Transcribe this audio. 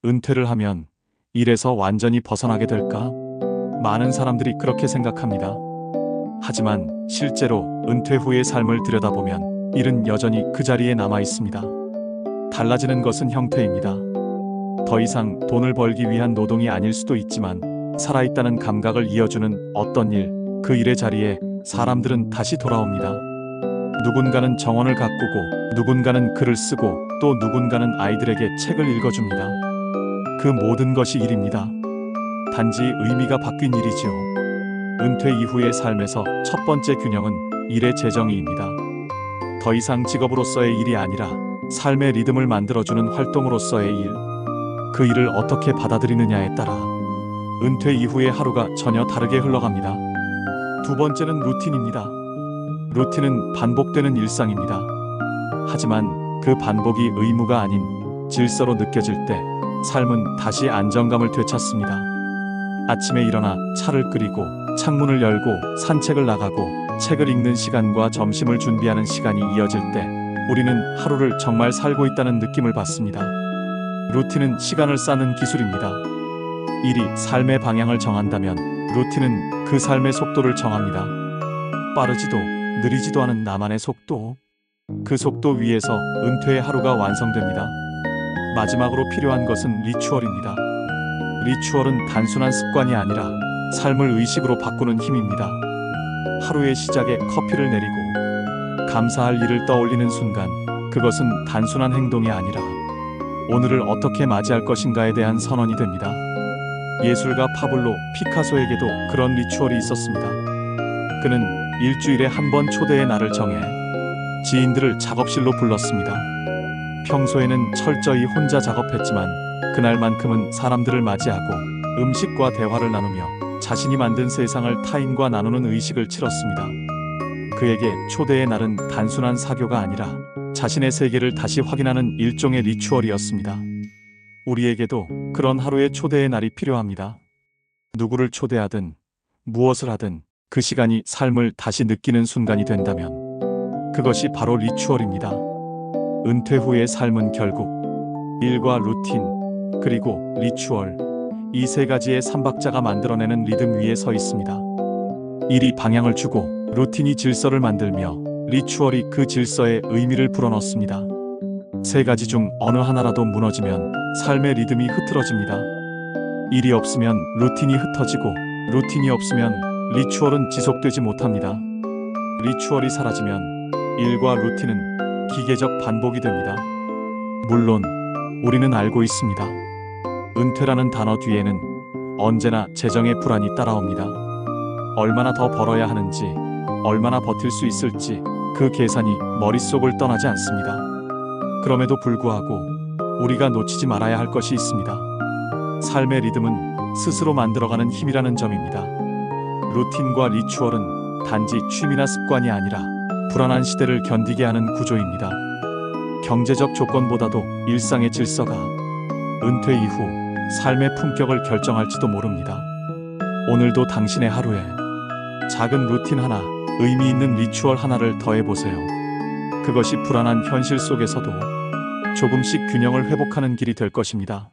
은퇴를 하면 일에서 완전히 벗어나게 될까? 많은 사람들이 그렇게 생각합니다. 하지만 실제로 은퇴 후의 삶을 들여다보면 일은 여전히 그 자리에 남아 있습니다. 달라지는 것은 형태입니다. 더 이상 돈을 벌기 위한 노동이 아닐 수도 있지만 살아있다는 감각을 이어주는 어떤 일, 그 일의 자리에 사람들은 다시 돌아옵니다. 누군가는 정원을 가꾸고, 누군가는 글을 쓰고, 또 누군가는 아이들에게 책을 읽어줍니다. 그 모든 것이 일입니다. 단지 의미가 바뀐 일이지요. 은퇴 이후의 삶에서 첫 번째 균형은 일의 재정의입니다. 더 이상 직업으로서의 일이 아니라 삶의 리듬을 만들어주는 활동으로서의 일. 그 일을 어떻게 받아들이느냐에 따라 은퇴 이후의 하루가 전혀 다르게 흘러갑니다. 두 번째는 루틴입니다. 루틴은 반복되는 일상입니다. 하지만 그 반복이 의무가 아닌 질서로 느껴질 때 삶은 다시 안정감을 되찾습니다. 아침에 일어나 차를 끓이고 창문을 열고 산책을 나가고 책을 읽는 시간과 점심을 준비하는 시간이 이어질 때 우리는 하루를 정말 살고 있다는 느낌을 받습니다. 루틴은 시간을 쌓는 기술입니다. 일이 삶의 방향을 정한다면 루틴은 그 삶의 속도를 정합니다. 빠르지도 느리지도 않은 나만의 속도. 그 속도 위에서 은퇴의 하루가 완성됩니다. 마지막으로 필요한 것은 리추얼입니다. 리추얼은 단순한 습관이 아니라 삶을 의식으로 바꾸는 힘입니다. 하루의 시작에 커피를 내리고 감사할 일을 떠올리는 순간, 그것은 단순한 행동이 아니라 오늘을 어떻게 맞이할 것인가에 대한 선언이 됩니다. 예술가 파블로 피카소에게도 그런 리추얼이 있었습니다. 그는 일주일에 한 번 초대의 날을 정해 지인들을 작업실로 불렀습니다. 평소에는 철저히 혼자 작업했지만 그날만큼은 사람들을 맞이하고 음식과 대화를 나누며 자신이 만든 세상을 타인과 나누는 의식을 치렀습니다. 그에게 초대의 날은 단순한 사교가 아니라 자신의 세계를 다시 확인하는 일종의 리추얼이었습니다. 우리에게도 그런 하루의 초대의 날이 필요합니다. 누구를 초대하든 무엇을 하든 그 시간이 삶을 다시 느끼는 순간이 된다면 그것이 바로 리추얼입니다. 은퇴 후의 삶은 결국 일과 루틴, 그리고 리추얼, 이 세 가지의 삼박자가 만들어내는 리듬 위에 서 있습니다. 일이 방향을 주고 루틴이 질서를 만들며 리추얼이 그 질서에 의미를 불어넣습니다. 세 가지 중 어느 하나라도 무너지면 삶의 리듬이 흐트러집니다. 일이 없으면 루틴이 흩어지고 루틴이 없으면 리추얼은 지속되지 못합니다. 리추얼이 사라지면 일과 루틴은 기계적 반복이 됩니다. 물론 우리는 알고 있습니다. 은퇴라는 단어 뒤에는 언제나 재정의 불안이 따라옵니다. 얼마나 더 벌어야 하는지, 얼마나 버틸 수 있을지 그 계산이 머릿속을 떠나지 않습니다. 그럼에도 불구하고 우리가 놓치지 말아야 할 것이 있습니다. 삶의 리듬은 스스로 만들어가는 힘이라는 점입니다. 루틴과 리추얼은 단지 취미나 습관이 아니라 불안한 시대를 견디게 하는 구조입니다. 경제적 조건보다도 일상의 질서가 은퇴 이후 삶의 품격을 결정할지도 모릅니다. 오늘도 당신의 하루에 작은 루틴 하나, 의미 있는 리추얼 하나를 더해보세요. 그것이 불안한 현실 속에서도 조금씩 균형을 회복하는 길이 될 것입니다.